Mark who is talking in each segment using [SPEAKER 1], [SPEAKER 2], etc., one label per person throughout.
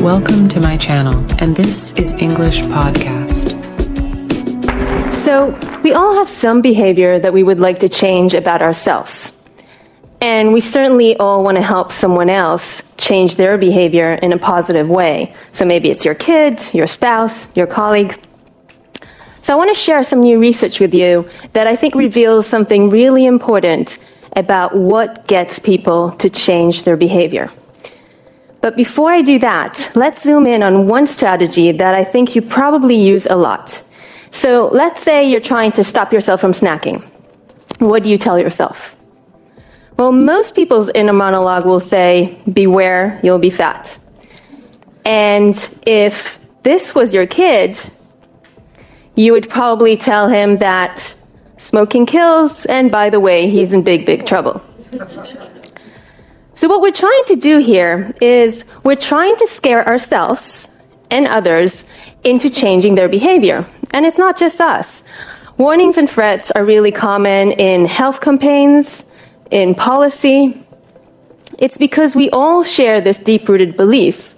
[SPEAKER 1] Welcome to my channel, and this is English Podcast.
[SPEAKER 2] So, we all have some behavior that we would like to change about ourselves. And we certainly all want to help someone else change their behavior in a positive way. So maybe it's your kid, your spouse, your colleague. So I want to share some new research with you that I think reveals something really important about what gets people to change their behavior. But before I do that, let's zoom in on one strategy that I think you probably use a lot. So let's say you're trying to stop yourself from snacking. What do you tell yourself? Well, most people's inner monologue will say, beware, you'll be fat. And if this was your kid, you would probably tell him that smoking kills, and by the way, he's in big, big trouble. So what we're trying to do here is we're trying to scare ourselves and others into changing their behavior. And it's not just us. Warnings and threats are really common in health campaigns, in policy. It's because we all share this deep-rooted belief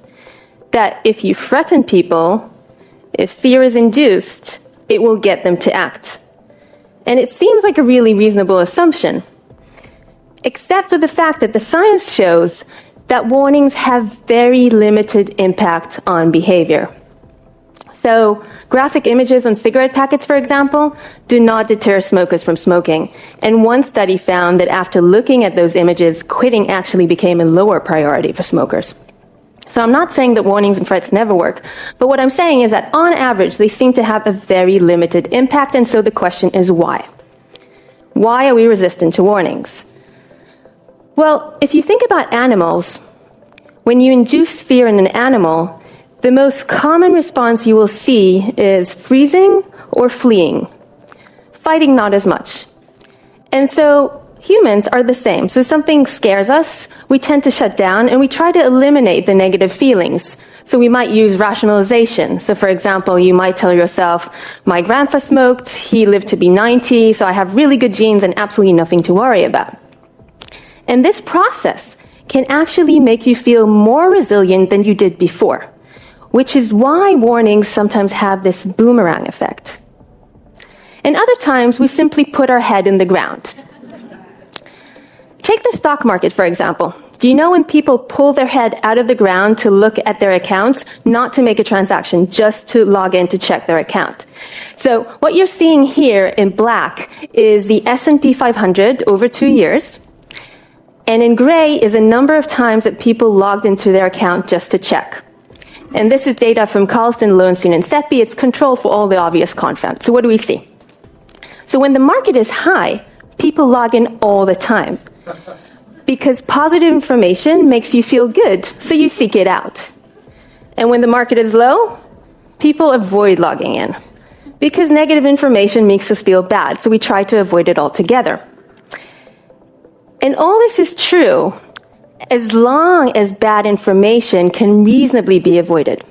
[SPEAKER 2] that if you threaten people, if fear is induced, it will get them to act. And it seems like a really reasonable assumption, except for the fact that the science shows that warnings have very limited impact on behavior. So, graphic images on cigarette packets, for example, do not deter smokers from smoking. And one study found that after looking at those images, quitting actually became a lower priority for smokers. So I'm not saying that warnings and threats never work, but what I'm saying is that on average, they seem to have a very limited impact, and so the question is why? Why are we resistant to warnings? Well, if you think about animals, when you induce fear in an animal, the most common response you will see is freezing or fleeing. Fighting, not as much. And so humans are the same. So something scares us, we tend to shut down, and we try to eliminate the negative feelings. So we might use rationalization. So for example, you might tell yourself, my grandpa smoked, he lived to be 90, so I have really good genes and absolutely nothing to worry about. And this process can actually make you feel more resilient than you did before, which is why warnings sometimes have this boomerang effect. And other times, we simply put our head in the ground. Take the stock market, for example. Do you know when people pull their head out of the ground to look at their accounts, not to make a transaction, just to log in to check their account? So what you're seeing here in black is the S&P 500 over 2 years. And in gray is a number of times that people logged into their account just to check. And this is data from Carlson, Lowenstein, and Seppi. It's controlled for all the obvious confound. So what do we see? So when the market is high, people log in all the time. Because positive information makes you feel good, so you seek it out. And when the market is low, people avoid logging in. Because negative information makes us feel bad, so we try to avoid it altogether. And all this is true as long as bad information can reasonably be avoided.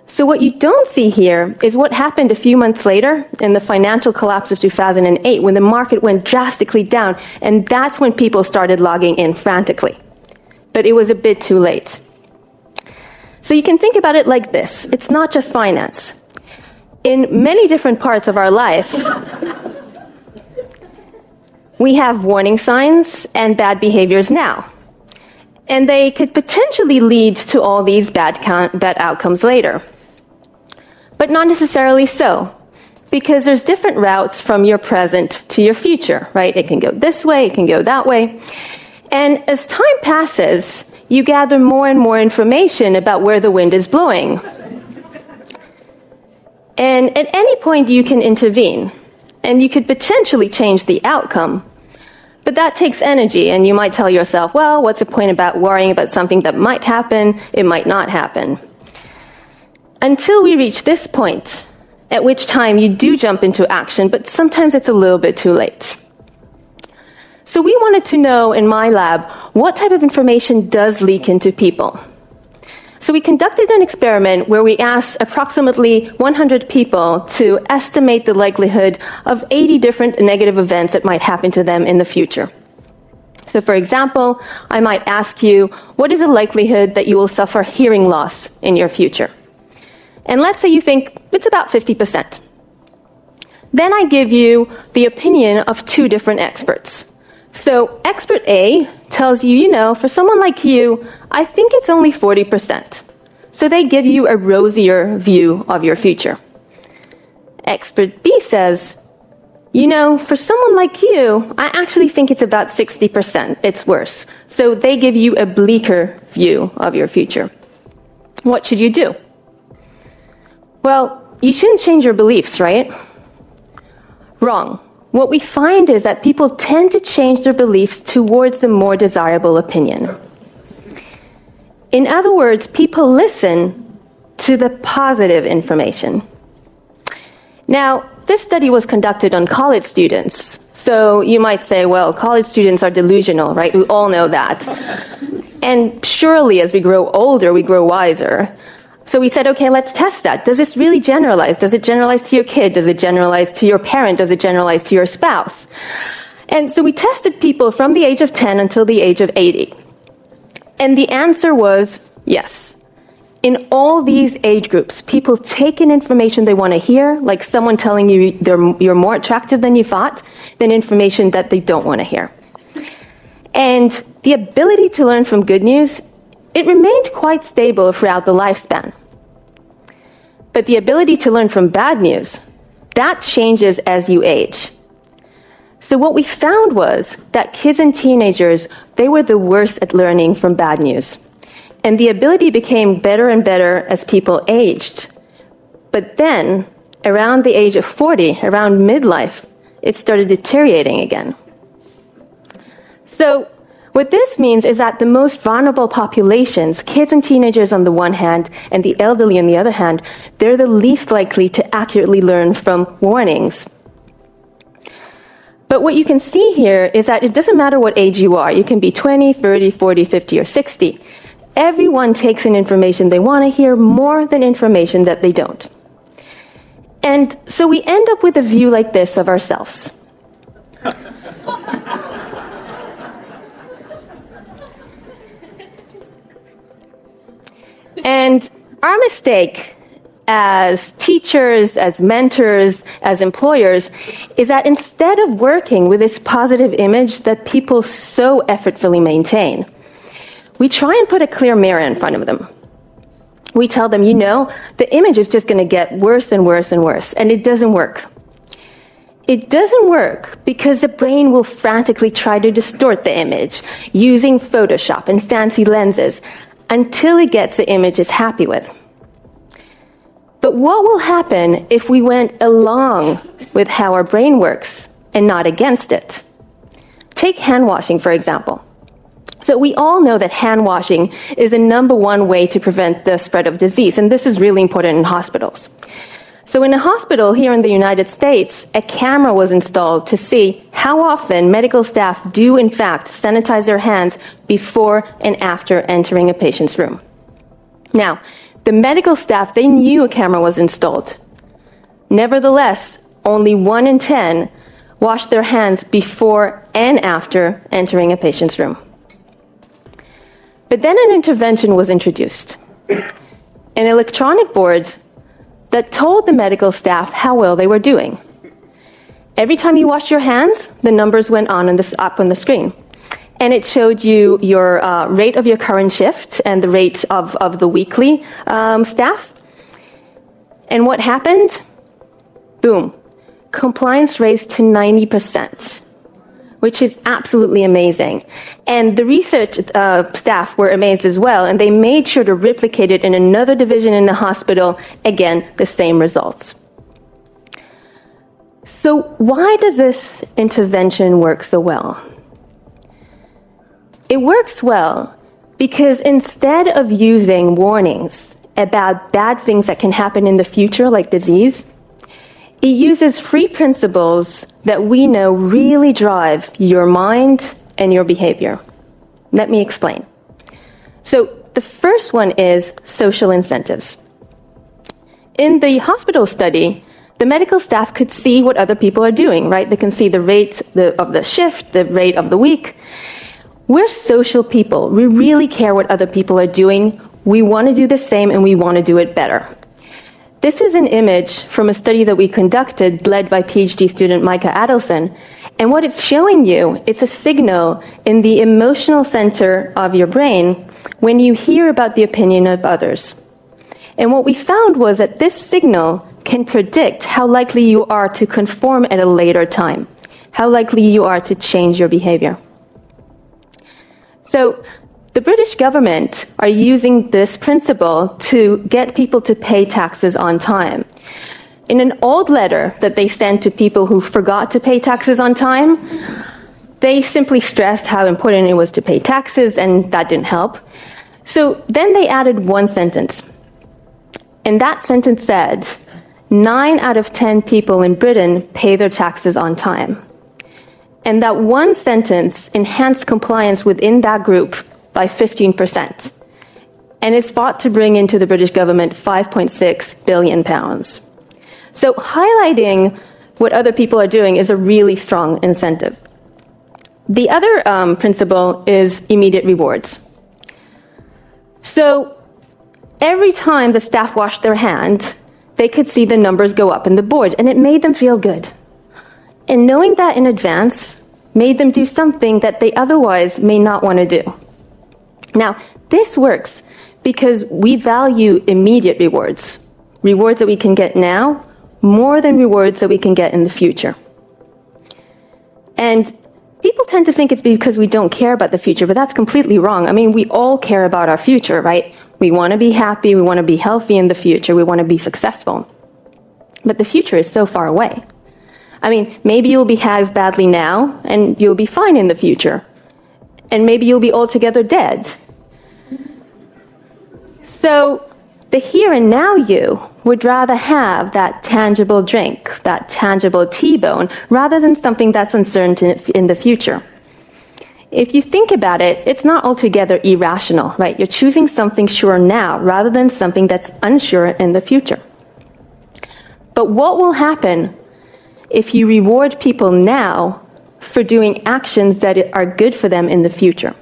[SPEAKER 2] So what you don't see here is what happened a few months later in the financial collapse of 2008 when the market went drastically down, and that's when people started logging in frantically. But it was a bit too late. So you can think about it like this. It's not just finance. In many different parts of our life, we have warning signs and bad behaviors now. And they could potentially lead to all these bad outcomes later. But not necessarily so, because there's different routes from your present to your future, right? It can go this way, it can go that way. And as time passes, you gather more and more information about where the wind is blowing. And at any point you can intervene, and you could potentially change the outcome. But that takes energy, and you might tell yourself, well, what's the point about worrying about something that might happen? It might not happen. Until we reach this point, at which time you do jump into action, but sometimes it's a little bit too late. So we wanted to know in my lab, what type of information does leak into people? So we conducted an experiment where we asked approximately 100 people to estimate the likelihood of 80 different negative events that might happen to them in the future. So for example, I might ask you, what is the likelihood that you will suffer hearing loss in your future? And let's say you think it's about 50%. Then I give you the opinion of two different experts. So expert A tells you, for someone like you, I think it's only 40%. So they give you a rosier view of your future. Expert B says, for someone like you, I actually think it's about 60%. It's worse. So they give you a bleaker view of your future. What should you do? Well, you shouldn't change your beliefs, right? Wrong. What we find is that people tend to change their beliefs towards the more desirable opinion. In other words, people listen to the positive information. Now, this study was conducted on college students. So you might say, well, college students are delusional, right? We all know that. And surely as we grow older, we grow wiser. So we said, okay, let's test that. Does this really generalize? Does it generalize to your kid? Does it generalize to your parent? Does it generalize to your spouse? And so we tested people from the age of 10 until the age of 80. And the answer was yes. In all these age groups, people take in information they want to hear, like someone telling you you're more attractive than you thought, than information that they don't want to hear. And the ability to learn from good news, it remained quite stable throughout the lifespan. But the ability to learn from bad news, that changes as you age. So what we found was that kids and teenagers, they were the worst at learning from bad news. And the ability became better and better as people aged. But then, around the age of 40, around midlife, it started deteriorating again. So what this means is that the most vulnerable populations, kids and teenagers on the one hand, and the elderly on the other hand, they're the least likely to accurately learn from warnings. But what you can see here is that it doesn't matter what age you are. You can be 20, 30, 40, 50, or 60. Everyone takes in information they want to hear more than information that they don't. And so we end up with a view like this of ourselves. And our mistake as teachers, as mentors, as employers, is that instead of working with this positive image that people so effortfully maintain, we try and put a clear mirror in front of them. We tell them, the image is just going to get worse and worse and worse, and it doesn't work. It doesn't work because the brain will frantically try to distort the image using Photoshop and fancy lenses until it gets the image it's happy with. But what will happen if we went along with how our brain works and not against it? Take hand washing, for example. So we all know that hand washing is the #1 way to prevent the spread of disease, and this is really important in hospitals. So in a hospital here in the United States, a camera was installed to see how often medical staff do in fact sanitize their hands before and after entering a patient's room. Now, the medical staff, they knew a camera was installed. Nevertheless, only 1 in 10 washed their hands before and after entering a patient's room. But then an intervention was introduced, an electronic board that told the medical staff how well they were doing. Every time you washed your hands, the numbers went up on the screen. And it showed you your rate of your current shift and the rate of the weekly staff. And what happened? Boom. Compliance raised to 90%, which is absolutely amazing. And the research staff were amazed as well, and they made sure to replicate it in another division in the hospital. Again, the same results. So why does this intervention work so well? It works well because instead of using warnings about bad things that can happen in the future, like disease, it uses 3 principles that we know really drive your mind and your behavior. Let me explain. So the first one is social incentives. In the hospital study, the medical staff could see what other people are doing, right? They can see the rate of the shift, the rate of the week. we're social people. We really care what other people are doing. We want to do the same and we want to do it better. This is an image from a study that we conducted led by PhD student Micah Adelson. And what it's showing you, it's a signal in the emotional center of your brain when you hear about the opinion of others. And what we found was that this signal can predict how likely you are to conform at a later time, how likely you are to change your behavior. So the British government are using this principle to get people to pay taxes on time. In an old letter that they sent to people who forgot to pay taxes on time, they simply stressed how important it was to pay taxes, and that didn't help. So then they added one sentence. And that sentence said, 9 out of 10 people in Britain pay their taxes on time. And that one sentence enhanced compliance within that group by 15%. And is thought to bring into the British government £5.6 billion. So highlighting what other people are doing is a really strong incentive. The other principle is immediate rewards. So every time the staff washed their hand, they could see the numbers go up in the board, and it made them feel good. And knowing that in advance made them do something that they otherwise may not want to do. Now, this works because we value immediate rewards, rewards that we can get now, more than rewards that we can get in the future. And people tend to think it's because we don't care about the future, but that's completely wrong. I mean, we all care about our future, right? We want to be happy, we want to be healthy in the future, we want to be successful. But the future is so far away. I mean, maybe you'll behave badly now, and you'll be fine in the future. And maybe you'll be altogether dead. So the here and now you would rather have that tangible drink, that tangible T-bone, rather than something that's uncertain in the future. If you think about it, it's not altogether irrational, right? You're choosing something sure now rather than something that's unsure in the future. But what will happen if you reward people now for doing actions that are good for them in the future?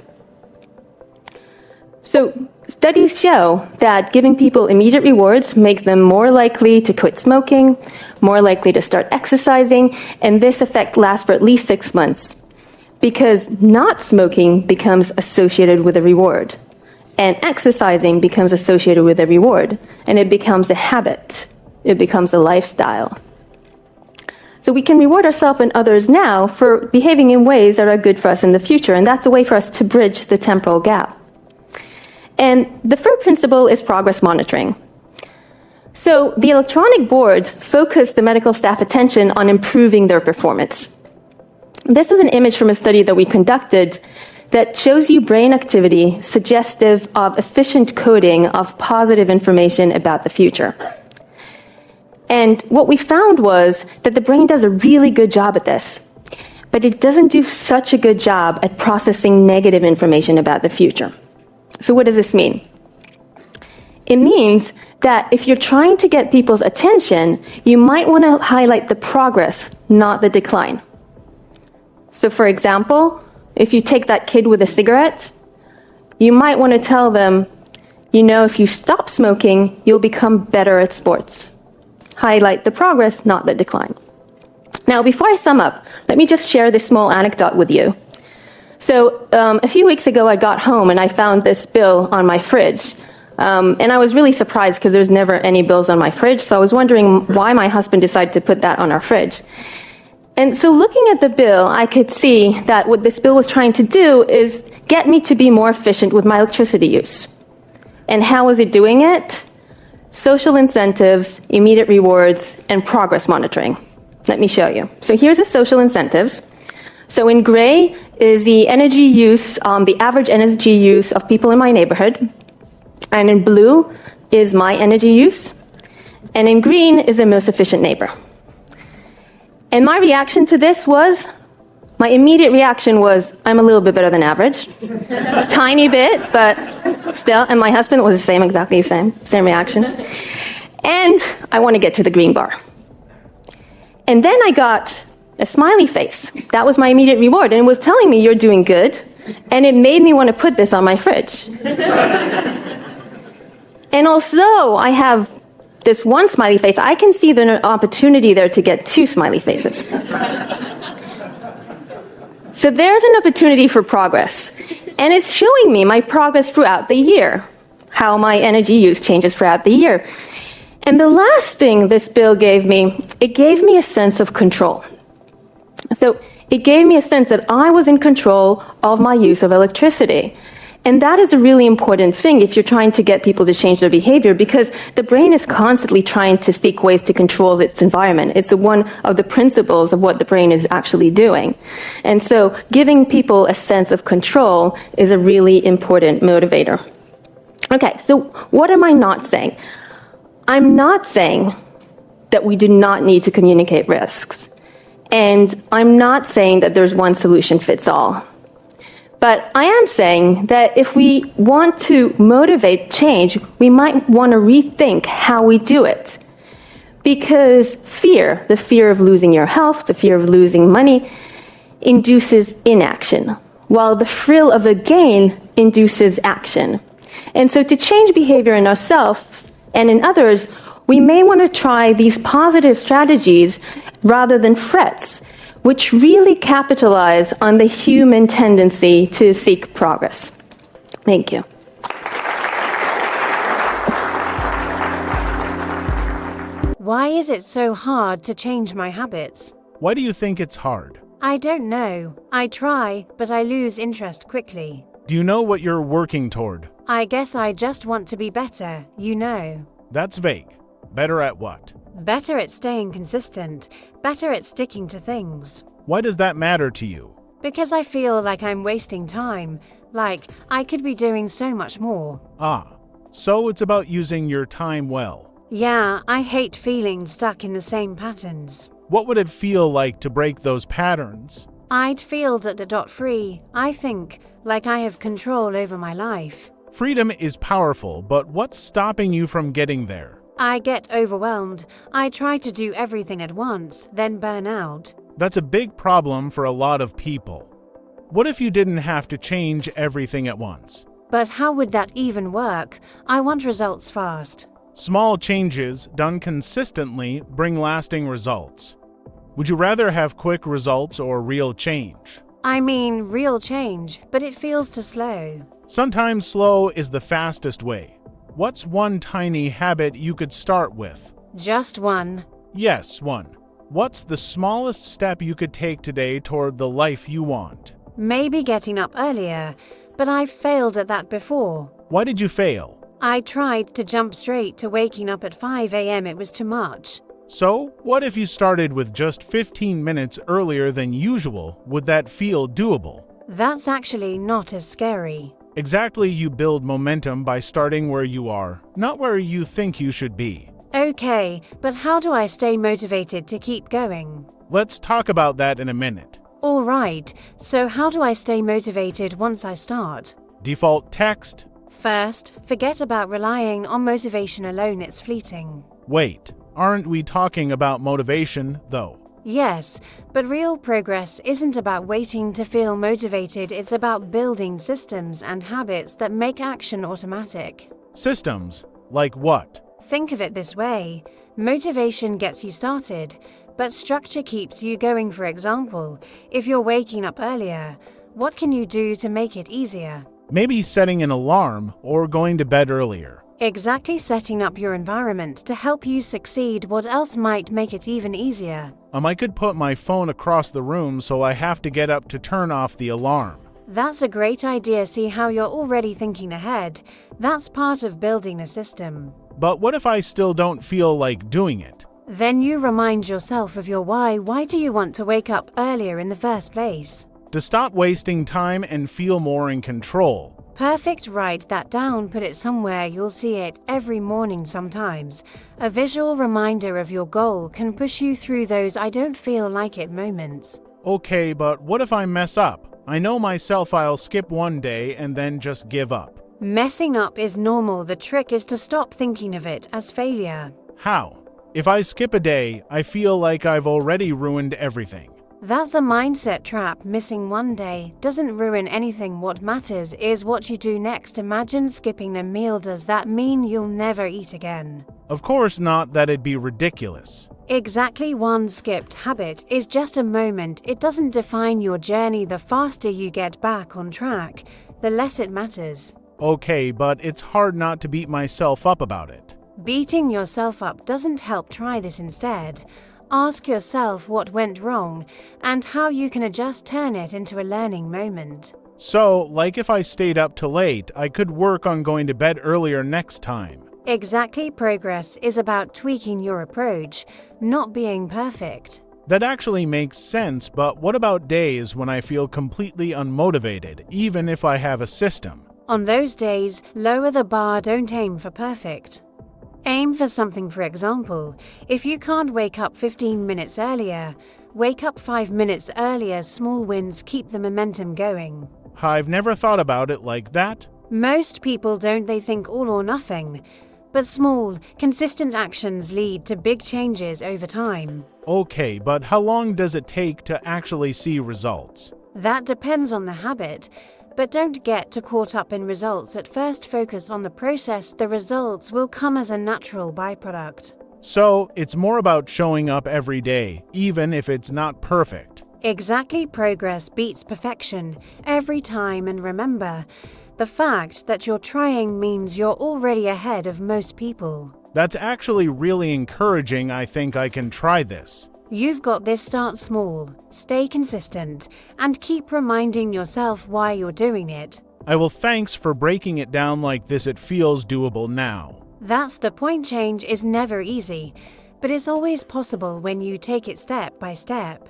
[SPEAKER 2] So studies show that giving people immediate rewards makes them more likely to quit smoking, more likely to start exercising, and this effect lasts for at least 6 months. Because not smoking becomes associated with a reward, and exercising becomes associated with a reward, and it becomes a habit. It becomes a lifestyle. So we can reward ourselves and others now for behaving in ways that are good for us in the future, and that's a way for us to bridge the temporal gap. And the third principle is progress monitoring. So the electronic boards focus the medical staff attention on improving their performance. This is an image from a study that we conducted that shows you brain activity suggestive of efficient coding of positive information about the future. And what we found was that the brain does a really good job at this, but it doesn't do such a good job at processing negative information about the future. So what does this mean? It means that if you're trying to get people's attention, you might want to highlight the progress, not the decline. So for example, if you take that kid with a cigarette, you might want to tell them, you know, if you stop smoking, you'll become better at sports. Highlight the progress, not the decline. Now, before I sum up, let me just share this small anecdote with you. So a few weeks ago, I got home and I found this bill on my fridge. And I was really surprised because there's never any bills on my fridge. So I was wondering why my husband decided to put that on our fridge. And so looking at the bill, I could see that what this bill was trying to do is get me to be more efficient with my electricity use. And how was it doing it? Social incentives, immediate rewards, and progress monitoring. Let me show you. So here's the social incentives. So in gray is the energy use, the average energy use of people in my neighborhood. And in blue is my energy use. And in green is the most efficient neighbor. And my reaction to this was, my immediate reaction was, I'm a little bit better than average. A tiny bit, but still. And my husband was the same, exactly the same reaction. And I want to get to the green bar. And then I got a smiley face. That was my immediate reward. And it was telling me, you're doing good. And it made me want to put this on my fridge. And although I have this one smiley face, I can see there's an opportunity there to get two smiley faces. So there's an opportunity for progress. And it's showing me my progress throughout the year, how my energy use changes throughout the year. And the last thing this bill gave me, it gave me a sense of control. So it gave me a sense that I was in control of my use of electricity. And that is a really important thing if you're trying to get people to change their behavior, because the brain is constantly trying to seek ways to control its environment. It's one of the principles of what the brain is actually doing. And so giving people a sense of control is a really important motivator. Okay, so what am I not saying? I'm not saying that we do not need to communicate risks. And I'm not saying that there's one solution fits all. But I am saying that if we want to motivate change, we might want to rethink how we do it. Because fear, the fear of losing your health, the fear of losing money, induces inaction, while the thrill of the gain induces action. And so to change behavior in ourselves and in others, we may want to try these positive strategies rather than threats, which really capitalize on the human tendency to seek progress. Thank you.
[SPEAKER 3] Why is it so hard to change my habits?
[SPEAKER 4] Why do you think it's hard?
[SPEAKER 3] I don't know. I try, but I lose interest quickly.
[SPEAKER 4] Do you know what you're working toward?
[SPEAKER 3] I guess I just want to be better, you know.
[SPEAKER 4] That's vague. Better at what?
[SPEAKER 3] Better at staying consistent, better at sticking to things.
[SPEAKER 4] Why does that matter to you?
[SPEAKER 3] Because I feel like I'm wasting time, like I could be doing so much more.
[SPEAKER 4] Ah, so it's about using your time well.
[SPEAKER 3] Yeah, I hate feeling stuck in the same patterns.
[SPEAKER 4] What would it feel like to break those patterns?
[SPEAKER 3] I'd feel free, I think, like I have control over my life.
[SPEAKER 4] Freedom is powerful, but what's stopping you from getting there?
[SPEAKER 3] I get overwhelmed. I try to do everything at once, then burn out.
[SPEAKER 4] That's a big problem for a lot of people. What if you didn't have to change everything at once?
[SPEAKER 3] But how would that even work? I want results fast.
[SPEAKER 4] Small changes done consistently bring lasting results. Would you rather have quick results or real change?
[SPEAKER 3] I mean, real change, but it feels too slow.
[SPEAKER 4] Sometimes slow is the fastest way. What's one tiny habit you could start with?
[SPEAKER 3] Just one.
[SPEAKER 4] Yes, one. What's the smallest step you could take today toward the life you want?
[SPEAKER 3] Maybe getting up earlier, but I've failed at that before.
[SPEAKER 4] Why did you fail?
[SPEAKER 3] I tried to jump straight to waking up at 5 a.m. It was too much.
[SPEAKER 4] So, what if you started with just 15 minutes earlier than usual? Would that feel doable?
[SPEAKER 3] That's actually not as scary.
[SPEAKER 4] Exactly, you build momentum by starting where you are, not where you think you should be.
[SPEAKER 3] Okay, but how do I stay motivated to keep going?
[SPEAKER 4] Let's talk about that in a minute.
[SPEAKER 3] All right, so how do I stay motivated once I start?
[SPEAKER 4] Default text.
[SPEAKER 3] First, forget about relying on motivation alone, it's fleeting.
[SPEAKER 4] Wait, aren't we talking about motivation, though?
[SPEAKER 3] Yes, but real progress isn't about waiting to feel motivated, it's about building systems and habits that make action automatic.
[SPEAKER 4] Systems? Like what?
[SPEAKER 3] Think of it this way. Motivation gets you started, but structure keeps you going. For example, if you're waking up earlier, what can you do to make it easier?
[SPEAKER 4] Maybe setting an alarm or going to bed earlier.
[SPEAKER 3] Exactly, setting up your environment to help you succeed. What else might make it even easier?
[SPEAKER 4] I could put my phone across the room so I have to get up to turn off the alarm.
[SPEAKER 3] That's a great idea. See how you're already thinking ahead. That's part of building a system.
[SPEAKER 4] But what if I still don't feel like doing it?
[SPEAKER 3] Then you remind yourself of your why. Why do you want to wake up earlier in the first place?
[SPEAKER 4] To stop wasting time and feel more in control.
[SPEAKER 3] Perfect, write that down, put it somewhere, you'll see it every morning sometimes. A visual reminder of your goal can push you through those I don't feel like it moments.
[SPEAKER 4] Okay, but what if I mess up? I know myself I'll skip one day and then just give up.
[SPEAKER 3] Messing up is normal, the trick is to stop thinking of it as failure.
[SPEAKER 4] How? If I skip a day, I feel like I've already ruined everything.
[SPEAKER 3] That's a mindset trap. Missing one day doesn't ruin anything. What matters is what you do next. Imagine skipping a meal. Does that mean you'll never eat again?
[SPEAKER 4] Of course not, that'd be ridiculous.
[SPEAKER 3] Exactly, one skipped habit is just a moment. It doesn't define your journey. The faster you get back on track, the less it matters.
[SPEAKER 4] Okay, but it's hard not to beat myself up about it.
[SPEAKER 3] Beating yourself up doesn't help. Try this instead. Ask yourself what went wrong and how you can adjust. Turn it into a learning moment.
[SPEAKER 4] So, like if I stayed up too late, I could work on going to bed earlier next time.
[SPEAKER 3] Exactly, progress is about tweaking your approach, not being perfect.
[SPEAKER 4] That actually makes sense, but what about days when I feel completely unmotivated, even if I have a system?
[SPEAKER 3] On those days, lower the bar. Don't aim for perfect. Aim for something. For example, if you can't wake up 15 minutes earlier, wake up 5 minutes earlier. Small wins keep the momentum going.
[SPEAKER 4] I've never thought about it like that.
[SPEAKER 3] Most people don't. They think all or nothing. But small, consistent actions lead to big changes over time.
[SPEAKER 4] Okay, but how long does it take to actually see results?
[SPEAKER 3] That depends on the habit. But don't get too caught up in results at first. Focus on the process. The results will come as a natural byproduct.
[SPEAKER 4] So, it's more about showing up every day, even if it's not perfect.
[SPEAKER 3] Exactly, progress beats perfection every time. And remember, the fact that you're trying means you're already ahead of most people.
[SPEAKER 4] That's actually really encouraging. I think I can try this.
[SPEAKER 3] You've got this. Start small, stay consistent, and keep reminding yourself why you're doing it.
[SPEAKER 4] I will. Thanks for breaking it down like this. It feels doable now.
[SPEAKER 3] That's the point. Change is never easy, but it's always possible when you take it step by step.